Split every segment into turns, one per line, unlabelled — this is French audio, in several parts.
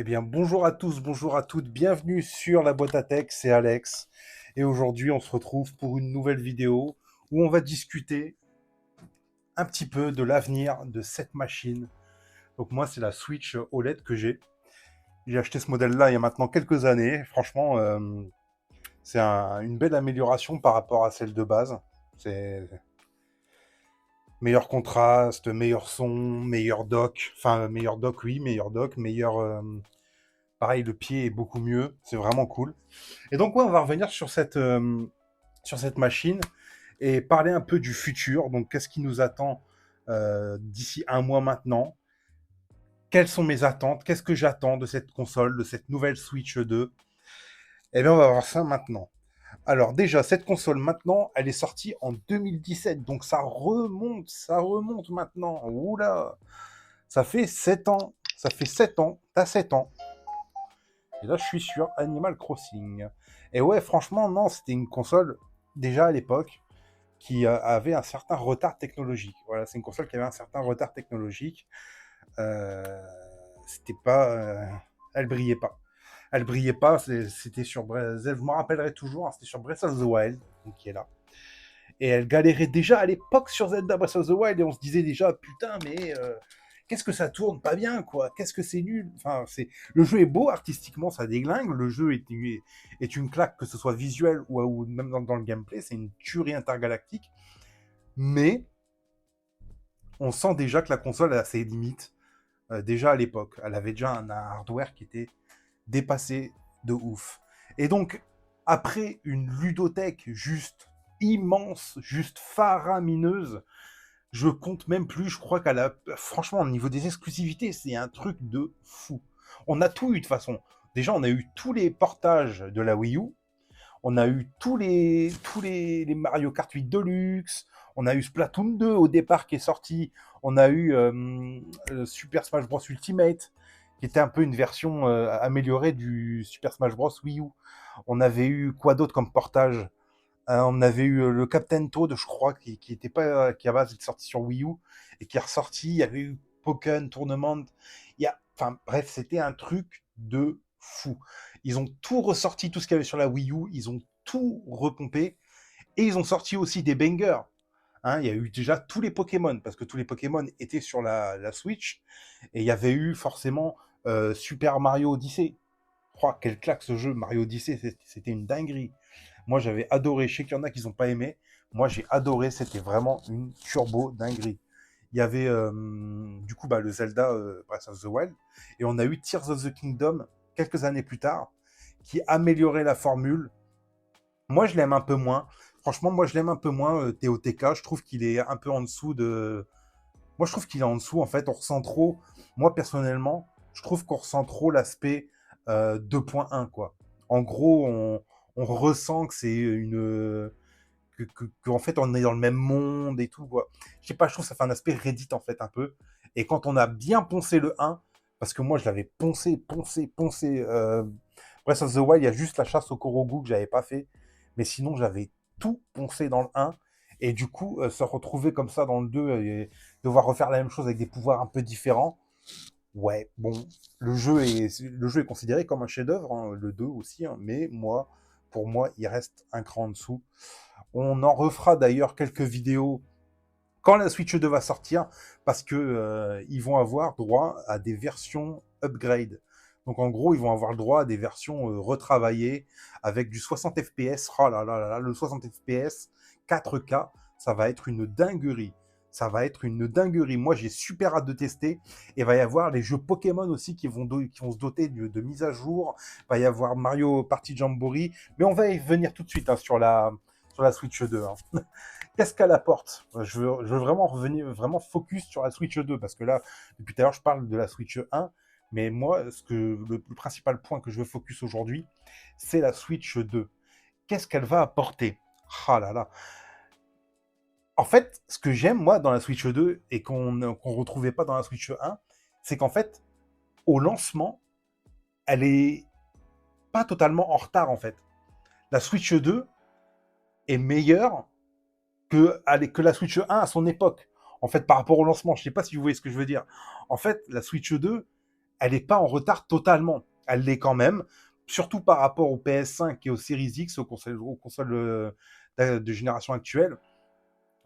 Eh bien, bonjour à tous, bonjour à toutes, bienvenue sur la boîte à tech, c'est Alex. Et aujourd'hui, on se retrouve pour une nouvelle vidéo où on va discuter un petit peu de l'avenir de cette machine. Donc moi, c'est la Switch OLED que j'ai. J'ai acheté ce modèle-là il y a maintenant quelques années. Franchement, c'est une belle amélioration par rapport à celle de base. C'est meilleur contraste, meilleur son, meilleur dock. Enfin, meilleur dock, oui, meilleur dock, meilleur... pareil, le pied est beaucoup mieux. C'est vraiment cool. Et donc, ouais, on va revenir sur cette machine et parler un peu du futur. Donc, qu'est-ce qui nous attend d'ici un mois maintenant? Quelles sont mes attentes? Qu'est-ce que j'attends de cette console, de cette nouvelle Switch 2? Eh bien, on va voir ça maintenant. Alors, déjà, cette console, maintenant, elle est sortie en 2017. Donc, ça remonte maintenant. Oula! Ça fait 7 ans. Ça fait 7 ans. T'as 7 ans. Et là, je suis sur Animal Crossing. Et ouais, franchement, non, c'était une console, déjà à l'époque, qui avait un certain retard technologique. Voilà, c'est une console qui avait un certain retard technologique. Euh, c'était pas... elle brillait pas. Elle brillait pas, c'était sur... Je me rappellerai toujours, hein, c'était sur Breath of the Wild, donc, qui est là. Et elle galérait déjà à l'époque sur Zelda Breath of the Wild, et on se disait déjà, putain, mais qu'est-ce que ça tourne pas bien, quoi. Qu'est-ce que c'est nul. Enfin, le jeu est beau, artistiquement, ça déglingue. Le jeu est une claque, que ce soit visuel ou même dans le gameplay. C'est une tuerie intergalactique. Mais on sent déjà que la console a ses limites, déjà à l'époque. Elle avait déjà un hardware qui était dépassé de ouf. Et donc, après une ludothèque juste immense, juste faramineuse, je compte même plus, je crois qu'elle a... Franchement, au niveau des exclusivités, c'est un truc de fou. On a tout eu de toute façon. Déjà, on a eu tous les portages de la Wii U. On a eu les Mario Kart 8 Deluxe. On a eu Splatoon 2 au départ qui est sorti. On a eu Super Smash Bros Ultimate, qui était un peu une version améliorée du Super Smash Bros Wii U. On avait eu quoi d'autre comme portage? On avait eu le Captain Toad, je crois, qui était pas, qui à base est sorti sur Wii U et qui est ressorti. Il y avait eu Pokémon Tournament. Enfin bref, c'était un truc de fou. Ils ont tout ressorti, tout ce qu'il y avait sur la Wii U. Ils ont tout repompé et ils ont sorti aussi des bangers. Hein, il y a eu déjà tous les Pokémon parce que tous les Pokémon étaient sur la Switch et il y avait eu forcément Super Mario Odyssey. Oh, quel claque ce jeu, Mario Odyssey, c'était une dinguerie. Moi, j'avais adoré. Je sais qu'il y en a qui n'ont pas aimé. Moi, j'ai adoré. C'était vraiment une turbo dinguerie. Il y avait du coup le Zelda Breath of the Wild. Et on a eu Tears of the Kingdom quelques années plus tard, qui améliorait la formule. Moi, je l'aime un peu moins. Franchement, moi, je l'aime un peu moins, TOTK. Je trouve qu'il est un peu en dessous de... Moi, je trouve qu'il est en dessous. En fait, on ressent trop... Moi, personnellement, je trouve qu'on ressent trop l'aspect 2.1, quoi. En gros, on ressent que c'est une en fait on est dans le même monde et tout quoi. Je sais pas, je trouve que ça fait un aspect Reddit en fait un peu. Et quand on a bien poncé le 1, parce que moi je l'avais poncé. Breath of the Wild, il y a juste la chasse au Korogu que j'avais pas fait, mais sinon j'avais tout poncé dans le 1. Et du coup, se retrouver comme ça dans le 2 et devoir refaire la même chose avec des pouvoirs un peu différents, ouais, bon, le jeu est considéré comme un chef-d'œuvre, hein, le 2 aussi, hein, mais pour moi, il reste un cran en dessous. On en refera d'ailleurs quelques vidéos quand la Switch 2 va sortir, parce que ils vont avoir droit à des versions upgrade. Donc en gros, ils vont avoir le droit à des versions retravaillées avec du 60 FPS. Oh là là là là, le 60 FPS 4K, ça va être une dinguerie. Ça va être une dinguerie. Moi, j'ai super hâte de tester. Et il va y avoir les jeux Pokémon aussi qui vont se doter de mises à jour. Il va y avoir Mario Party Jamboree. Mais on va y venir tout de suite hein, sur la Switch 2. Hein. Qu'est-ce qu'elle apporte? Je veux vraiment revenir, vraiment focus sur la Switch 2, parce que là, depuis tout à l'heure, je parle de la Switch 1, mais moi, le principal point que je veux focus aujourd'hui, c'est la Switch 2. Qu'est-ce qu'elle va apporter? Ah là là. En fait, ce que j'aime, moi, dans la Switch 2, et qu'on retrouvait pas dans la Switch 1, c'est qu'en fait, au lancement, elle est pas totalement en retard, en fait. La Switch 2 est meilleure que la Switch 1 à son époque. En fait, par rapport au lancement, je sais pas si vous voyez ce que je veux dire. En fait, la Switch 2, elle n'est pas en retard totalement. Elle l'est quand même, surtout par rapport au PS5 et aux Series X, aux consoles de génération actuelle,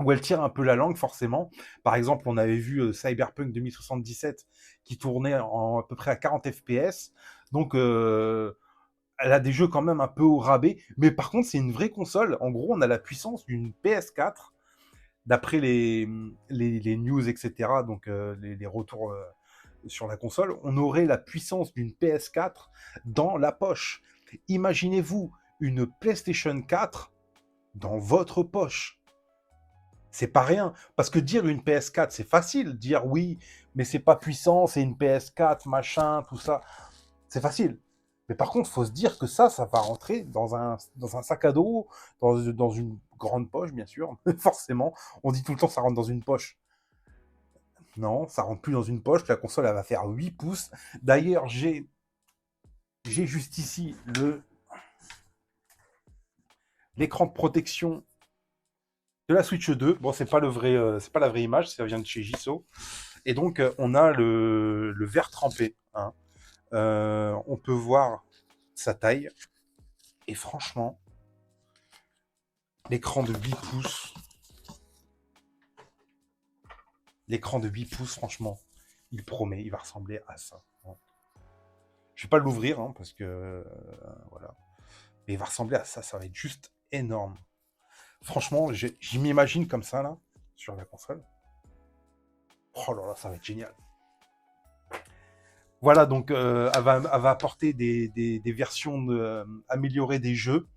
où elle tire un peu la langue, forcément. Par exemple, on avait vu Cyberpunk 2077 qui tournait à peu près à 40 FPS. Donc, elle a des jeux quand même un peu au rabais. Mais par contre, c'est une vraie console. En gros, on a la puissance d'une PS4, d'après les news, etc. Donc, les retours sur la console. On aurait la puissance d'une PS4 dans la poche. Imaginez-vous une PlayStation 4 dans votre poche. C'est pas rien. Parce que dire une PS4, c'est facile. Dire oui, mais c'est pas puissant, c'est une PS4, machin, tout ça. C'est facile. Mais par contre, il faut se dire que ça va rentrer dans un sac à dos, dans une grande poche, bien sûr. Forcément. On dit tout le temps ça rentre dans une poche. Non, ça rentre plus dans une poche. La console, elle va faire 8 pouces. D'ailleurs, j'ai juste ici l'écran de protection de la Switch 2. Bon, c'est pas la vraie image, ça vient de chez Jiso. Et donc, on a le verre trempé. Hein. On peut voir sa taille. Et franchement, l'écran de 8 pouces, franchement, il promet, il va ressembler à ça. Hein. Je vais pas l'ouvrir, hein, parce que voilà. Mais il va ressembler à ça, ça va être juste énorme. Franchement, je m'imagine comme ça, là, sur la console. Oh là là, ça va être génial. Voilà, donc elle va apporter des versions améliorées des jeux,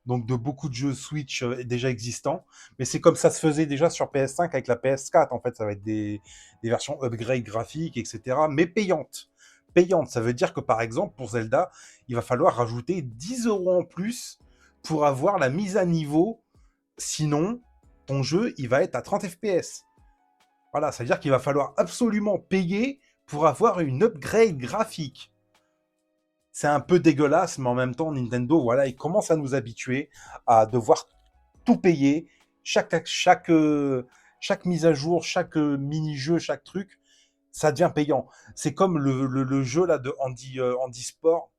donc de beaucoup de jeux Switch déjà existants. Mais c'est comme ça se faisait déjà sur PS5 avec la PS4. En fait, ça va être des versions upgrade graphiques, etc. Mais payantes. Payantes, ça veut dire que par exemple, pour Zelda, il va falloir rajouter 10 € en plus pour avoir la mise à niveau. Sinon, ton jeu, il va être à 30 FPS. Voilà, ça veut dire qu'il va falloir absolument payer pour avoir une upgrade graphique. C'est un peu dégueulasse, mais en même temps, Nintendo, voilà, il commence à nous habituer à devoir tout payer. Chaque mise à jour, chaque mini-jeu, chaque truc, ça devient payant. C'est comme le jeu là de Andy Sport,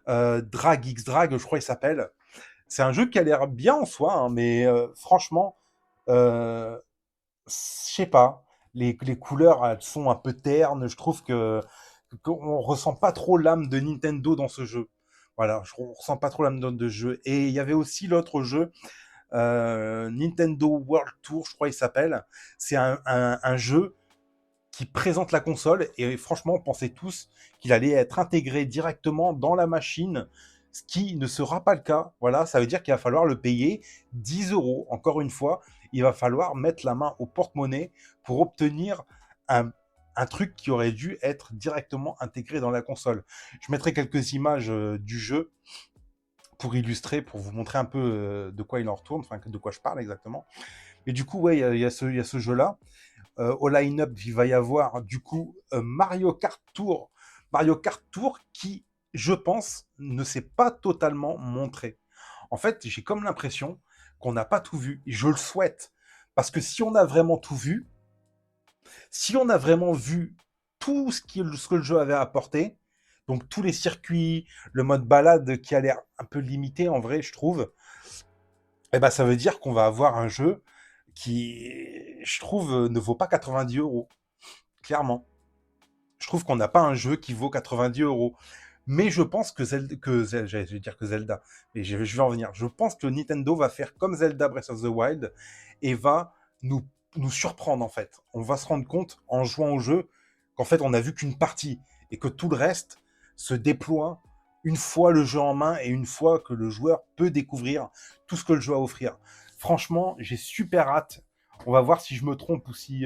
Drag X Drag, je crois il s'appelle. C'est un jeu qui a l'air bien en soi, hein, mais franchement, euh, je sais pas, les couleurs, elles sont un peu ternes. Je trouve qu'on ressent pas trop l'âme de Nintendo dans ce jeu. Voilà, on ressent pas trop l'âme de jeu. Et il y avait aussi l'autre jeu, Nintendo World Tour, je crois il s'appelle. C'est un jeu qui présente la console et franchement, on pensait tous qu'il allait être intégré directement dans la machine, ce qui ne sera pas le cas. Voilà, ça veut dire qu'il va falloir le payer 10 €. Encore une fois, il va falloir mettre la main au porte-monnaie pour obtenir un truc qui aurait dû être directement intégré dans la console. Je mettrai quelques images du jeu pour illustrer, pour vous montrer un peu de quoi il en retourne, enfin de quoi je parle exactement. Mais du coup, ouais, il y a ce jeu-là. Au line-up, il va y avoir du coup Mario Kart Tour. Mario Kart Tour qui, je pense, ne s'est pas totalement montré. En fait, j'ai comme l'impression qu'on n'a pas tout vu. Et je le souhaite. Parce que si on a vraiment tout vu, si on a vraiment vu tout ce que le jeu avait apporté, donc tous les circuits, le mode balade qui a l'air un peu limité en vrai, je trouve, eh ben, ça veut dire qu'on va avoir un jeu qui, je trouve, ne vaut pas 90 €. Clairement. Je trouve qu'on n'a pas un jeu qui vaut 90 €. Mais je pense je vais dire que Zelda, mais je vais en venir. Je pense que Nintendo va faire comme Zelda Breath of the Wild et va nous, nous surprendre en fait. On va se rendre compte en jouant au jeu qu'en fait on n'a vu qu'une partie et que tout le reste se déploie une fois le jeu en main et une fois que le joueur peut découvrir tout ce que le jeu a à offrir. Franchement, j'ai super hâte. On va voir si je me trompe ou si...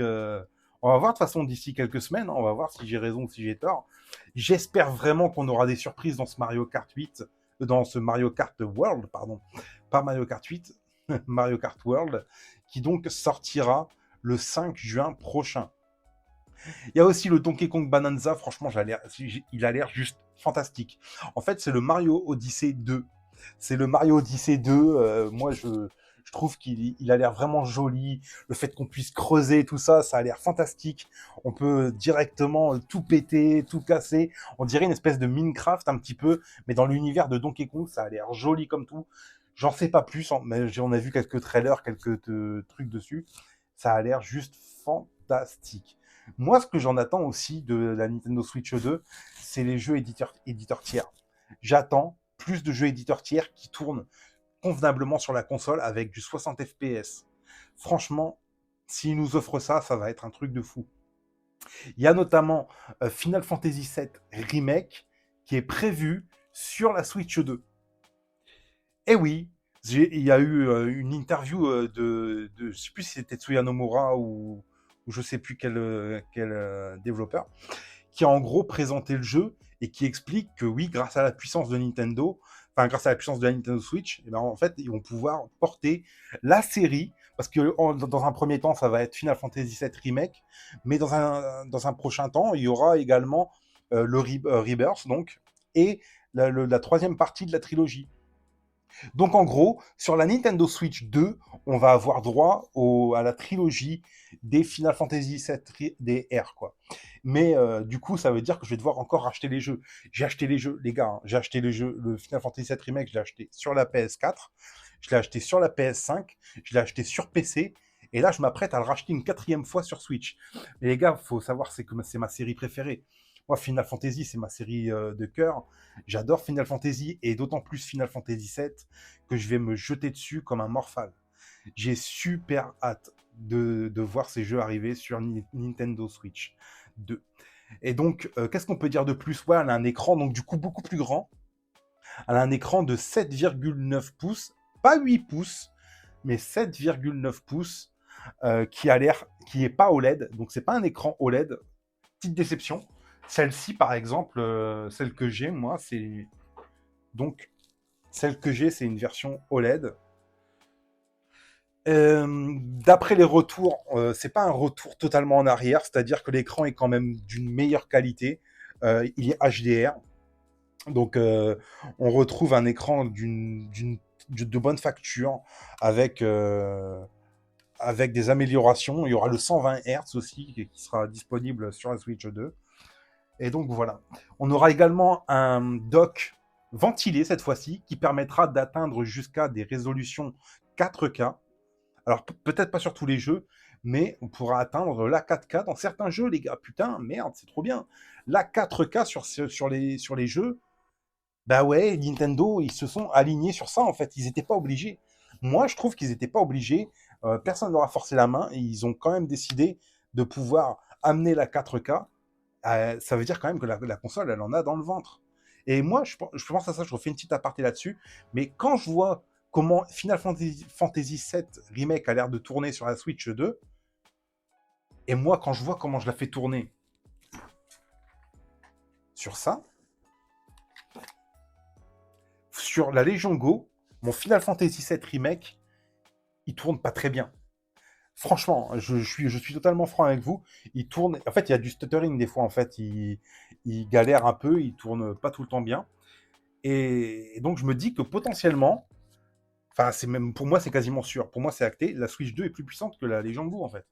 On va voir de toute façon d'ici quelques semaines, hein, on va voir si j'ai raison ou si j'ai tort. J'espère vraiment qu'on aura des surprises dans ce Mario Kart 8, dans ce Mario Kart World, pardon, pas Mario Kart 8, Mario Kart World, qui donc sortira le 5 juin prochain. Il y a aussi le Donkey Kong Bonanza, franchement, il a l'air juste fantastique. En fait, c'est le Mario Odyssey 2. C'est le Mario Odyssey 2, moi Je trouve qu'il a l'air vraiment joli. Le fait qu'on puisse creuser tout ça, ça a l'air fantastique. On peut directement tout péter, tout casser. On dirait une espèce de Minecraft un petit peu, mais dans l'univers de Donkey Kong, ça a l'air joli comme tout. J'en sais pas plus, mais on a vu quelques trailers, quelques trucs dessus. Ça a l'air juste fantastique. Moi, ce que j'en attends aussi de la Nintendo Switch 2, c'est les jeux éditeurs tiers. J'attends plus de jeux éditeurs tiers qui tournent convenablement sur la console avec du 60 FPS. Franchement, s'ils nous offrent ça, ça va être un truc de fou. Il y a notamment Final Fantasy VII Remake qui est prévu sur la Switch 2. Et oui, il y a eu une interview je ne sais plus si c'était Tetsuya Nomura ou je ne sais plus quel développeur, qui a en gros présenté le jeu et qui explique que oui, grâce à la puissance de Nintendo, enfin grâce à la puissance de la Nintendo Switch, eh ben, en fait, ils vont pouvoir porter la série, parce que dans un premier temps, ça va être Final Fantasy VII Remake, mais dans un prochain temps, il y aura également Rebirth, donc, et la troisième partie de la trilogie. Donc en gros, sur la Nintendo Switch 2, on va avoir droit à la trilogie des Final Fantasy VII DR, quoi. Mais du coup, ça veut dire que je vais devoir encore acheter les jeux. J'ai acheté les jeux, les gars, hein, j'ai acheté les jeux, le Final Fantasy VII Remake, je l'ai acheté sur la PS4, je l'ai acheté sur la PS5, je l'ai acheté sur PC, et là, je m'apprête à le racheter une quatrième fois sur Switch. Mais les gars, faut savoir, c'est que c'est ma série préférée. Moi, Final Fantasy, c'est ma série de cœur. J'adore Final Fantasy, et d'autant plus Final Fantasy VII, que je vais me jeter dessus comme un morphal. J'ai super hâte de voir ces jeux arriver sur Nintendo Switch 2. Et donc, qu'est-ce qu'on peut dire de plus? Ouais, elle a un écran, donc du coup, beaucoup plus grand. Elle a un écran de 7,9 pouces, pas 8 pouces, mais 7,9 pouces, qui est pas OLED, donc c'est pas un écran OLED. Petite déception. Celle-ci, par exemple, celle que j'ai, moi, c'est donc celle que j'ai, c'est une version OLED. D'après les retours, c'est pas un retour totalement en arrière, c'est-à-dire que l'écran est quand même d'une meilleure qualité. Il est HDR, donc on retrouve un écran de bonne facture avec, avec des améliorations. Il y aura le 120 Hz aussi qui sera disponible sur la Switch 2. Et donc voilà. On aura également un dock ventilé cette fois-ci qui permettra d'atteindre jusqu'à des résolutions 4K. Alors peut-être pas sur tous les jeux, mais on pourra atteindre la 4K dans certains jeux, les gars. Putain, merde, c'est trop bien. La 4K sur les jeux, bah ouais, Nintendo, ils se sont alignés sur ça, en fait. Ils n'étaient pas obligés. Moi, je trouve qu'ils n'étaient pas obligés. Personne ne leur a forcé la main et ils ont quand même décidé de pouvoir amener la 4K. Ça veut dire quand même que la console, elle en a dans le ventre. Et moi, je pense à ça, je refais une petite aparté là-dessus. Mais quand je vois comment Final Fantasy VII Remake a l'air de tourner sur la Switch 2, et moi, quand je vois comment je la fais tourner sur ça, sur la Legion Go, mon Final Fantasy VII Remake, il tourne pas très bien. Franchement, je suis totalement franc avec vous. Il tourne. En fait, il y a du stuttering des fois. En fait, il galère un peu. Il tourne pas tout le temps bien. Et donc, je me dis que potentiellement, enfin, c'est même pour moi, c'est quasiment sûr. Pour moi, c'est acté. La Switch 2 est plus puissante que la Legion Go, en fait.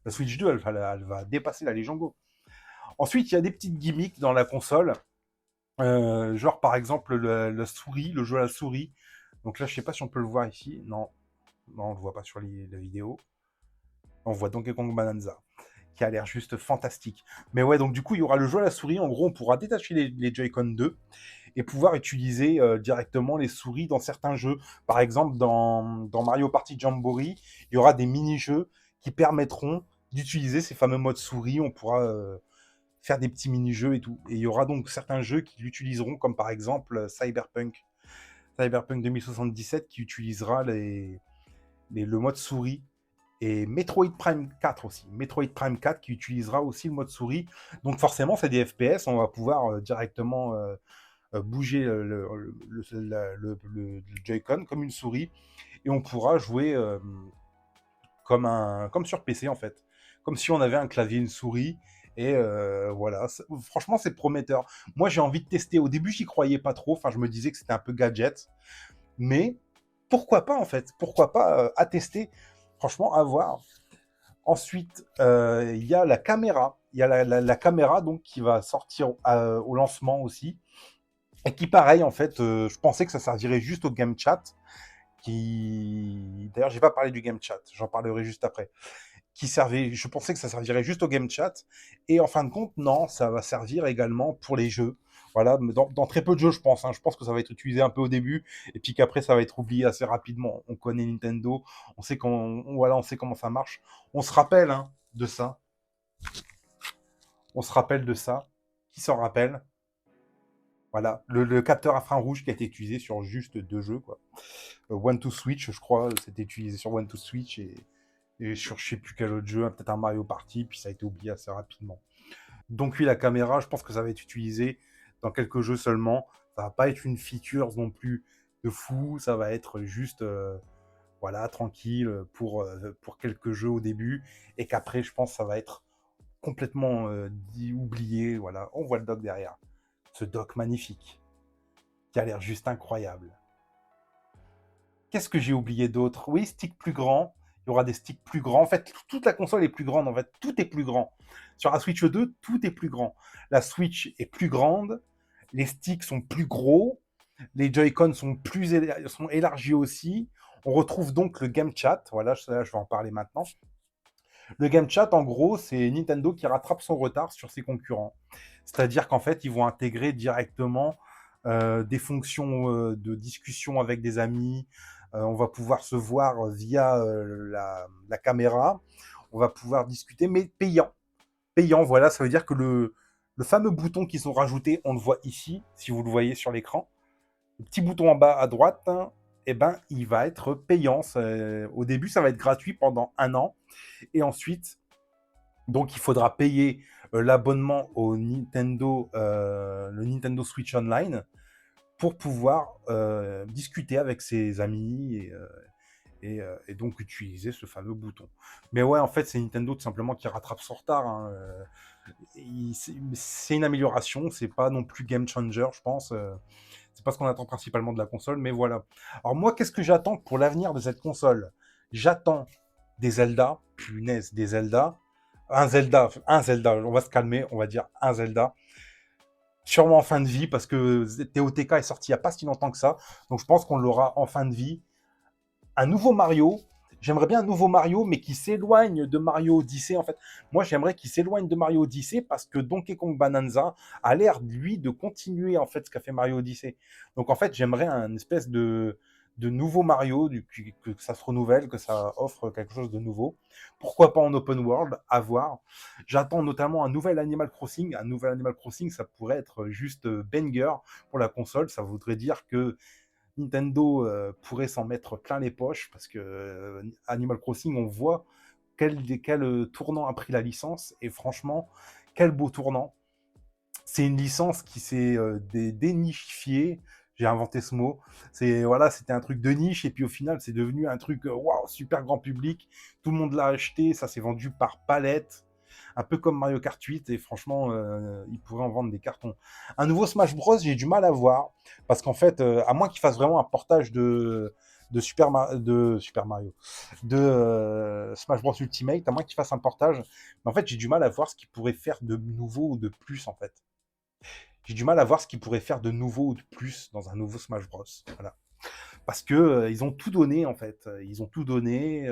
La Switch 2, elle va dépasser la Legion Go. Ensuite, il y a des petites gimmicks dans la console. Genre, par exemple, la souris, le jeu à la souris. Donc là, je sais pas si on peut le voir ici. Non, non, on le voit pas sur la vidéo. On voit Donkey Kong Bonanza, qui a l'air juste fantastique. Mais ouais, donc du coup, il y aura le jeu à la souris. En gros, on pourra détacher les Joy-Con 2 et pouvoir utiliser directement les souris dans certains jeux. Par exemple, dans Mario Party Jamboree, il y aura des mini-jeux qui permettront d'utiliser ces fameux modes souris. On pourra faire des petits mini-jeux et tout. Et il y aura donc certains jeux qui l'utiliseront, comme par exemple Cyberpunk 2077, qui utilisera le mode souris. Et Metroid Prime 4 aussi. Metroid Prime 4 qui utilisera aussi le mode souris. Donc forcément, c'est des FPS. On va pouvoir directement bouger le Joy-Con comme une souris. Et on pourra jouer comme sur PC en fait. Comme si on avait un clavier et une souris. Et voilà, franchement, c'est prometteur. Moi, j'ai envie de tester. Au début, j'y croyais pas trop. Enfin, je me disais que c'était un peu gadget. Mais pourquoi pas en fait? Pourquoi pas à tester? Franchement, à voir. Ensuite, il y a la caméra. Il y a la caméra donc qui va sortir au lancement aussi. Et qui, pareil, en fait, je pensais que ça servirait juste au game chat. D'ailleurs, j'ai pas parlé du game chat. J'en parlerai juste après. Je pensais que ça servirait juste au game chat. Et en fin de compte, non, ça va servir également pour les jeux. Voilà, mais dans très peu de jeux, je pense. Je pense que ça va être utilisé un peu au début, et puis qu'après, ça va être oublié assez rapidement. On connaît Nintendo, on sait voilà, on sait comment ça marche. On se rappelle de ça. On se rappelle de ça. Qui s'en rappelle? Voilà, le capteur infrarouge qui a été utilisé sur juste deux jeux, quoi. One to Switch, je crois, c'était utilisé sur One to Switch et sur je sais plus quel autre jeu, peut-être un Mario Party, puis ça a été oublié assez rapidement. Donc oui, la caméra, je pense que ça va être utilisé dans quelques jeux seulement. Ça va pas être une feature non plus de fou, ça va être juste voilà, tranquille pour quelques jeux au début, et qu'après, je pense que ça va être complètement oublié. Voilà, on voit le dock derrière. Ce dock magnifique, qui a l'air juste incroyable. Qu'est-ce que j'ai oublié d'autre? Oui, stick plus grand. Il y aura des sticks plus grands. En fait, toute la console est plus grande. En fait, tout est plus grand. Sur la Switch 2, tout est plus grand. La Switch est plus grande. Les sticks sont plus gros. Les Joy-Con sont élargis aussi. On retrouve donc le Game Chat. Voilà, là, je vais en parler maintenant. Le Game Chat, en gros, c'est Nintendo qui rattrape son retard sur ses concurrents. C'est-à-dire qu'en fait, ils vont intégrer directement des fonctions de discussion avec des amis. On va pouvoir se voir via la caméra. On va pouvoir discuter, mais payant. Payant, voilà, ça veut dire que le fameux bouton qu'ils ont rajouté, on le voit ici, si vous le voyez sur l'écran. Le petit bouton en bas à droite, eh ben, il va être payant. Au début, ça va être gratuit pendant 1 an. Et ensuite, donc il faudra payer l'abonnement au le Nintendo Switch Online pour pouvoir discuter avec ses amis et donc utiliser ce fameux bouton. Mais ouais, en fait, c'est Nintendo tout simplement qui rattrape son retard. C'est une amélioration, c'est pas non plus game changer, je pense. C'est pas ce qu'on attend principalement de la console, mais voilà. Alors moi, qu'est-ce que j'attends pour l'avenir de cette console? J'attends des Zelda, punaise, des Zelda. Un Zelda, on va se calmer, on va dire un Zelda. Sûrement en fin de vie, parce que TOTK est sorti il n'y a pas si longtemps que ça. Donc je pense qu'on l'aura en fin de vie. Un nouveau Mario. J'aimerais bien un nouveau Mario, mais qui s'éloigne de Mario Odyssey. En fait, moi, j'aimerais qu'il s'éloigne de Mario Odyssey parce que Donkey Kong Bonanza a l'air, lui, de continuer en fait ce qu'a fait Mario Odyssey. Donc, en fait, j'aimerais un espèce de nouveau Mario, que ça se renouvelle, que ça offre quelque chose de nouveau. Pourquoi pas en open world, à voir. J'attends notamment un nouvel Animal Crossing. Un nouvel Animal Crossing, ça pourrait être juste banger pour la console. Ça voudrait dire que Nintendo pourrait s'en mettre plein les poches parce que Animal Crossing, on voit quel tournant a pris la licence et franchement, quel beau tournant. C'est une licence qui s'est dénichifiée. J'ai inventé ce mot. Voilà, c'était un truc de niche et puis au final, c'est devenu un truc waouh, super grand public. Tout le monde l'a acheté, ça s'est vendu par palette un peu comme Mario Kart 8, et franchement, ils pourraient en vendre des cartons. Un nouveau Smash Bros, j'ai du mal à voir, parce qu'en fait, à moins qu'ils fassent vraiment un portage de Super Mario, de Smash Bros Ultimate, à moins qu'ils fassent un portage, mais en fait, j'ai du mal à voir ce qu'ils pourraient faire de nouveau ou de plus, en fait. J'ai du mal à voir ce qu'ils pourraient faire de nouveau ou de plus dans un nouveau Smash Bros. Voilà. Parce que ils ont tout donné, en fait. Ils ont tout donné,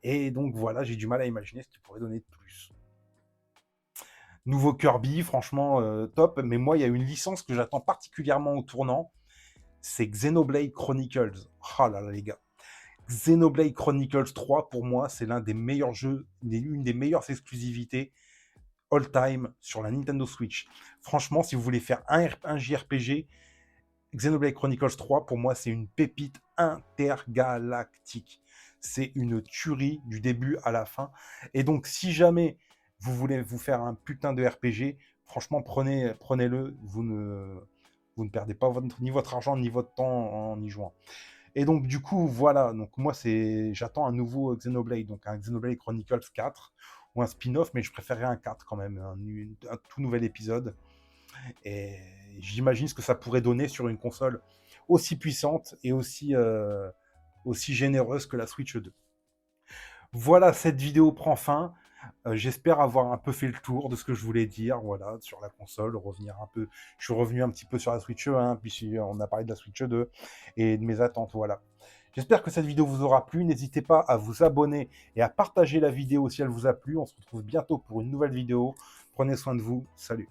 et donc voilà, j'ai du mal à imaginer ce qu'ils pourraient donner de plus. Nouveau Kirby, franchement, top. Mais moi, il y a une licence que j'attends particulièrement au tournant, c'est Xenoblade Chronicles. Ah là là, les gars. Xenoblade Chronicles 3, pour moi, c'est l'un des meilleurs jeux, une des meilleures exclusivités all-time sur la Nintendo Switch. Franchement, si vous voulez faire un JRPG, Xenoblade Chronicles 3, pour moi, c'est une pépite intergalactique. C'est une tuerie du début à la fin. Et donc, si jamais vous voulez vous faire un putain de RPG, franchement, prenez-le. Vous ne perdez pas ni votre argent, ni votre temps en y jouant. Et donc, du coup, voilà. Donc, moi, j'attends un nouveau Xenoblade. Donc, un Xenoblade Chronicles 4 ou un spin-off, mais je préférerais un 4 quand même. Un tout nouvel épisode. Et j'imagine ce que ça pourrait donner sur une console aussi puissante et aussi généreuse que la Switch 2. Voilà, cette vidéo prend fin. J'espère avoir un peu fait le tour de ce que je voulais dire, voilà, sur la console, revenir un peu. Je suis revenu un petit peu sur la Switch 1, puis on a parlé de la Switch 2 et de mes attentes, voilà. J'espère que cette vidéo vous aura plu. N'hésitez pas à vous abonner et à partager la vidéo si elle vous a plu. On se retrouve bientôt pour une nouvelle vidéo. Prenez soin de vous. Salut.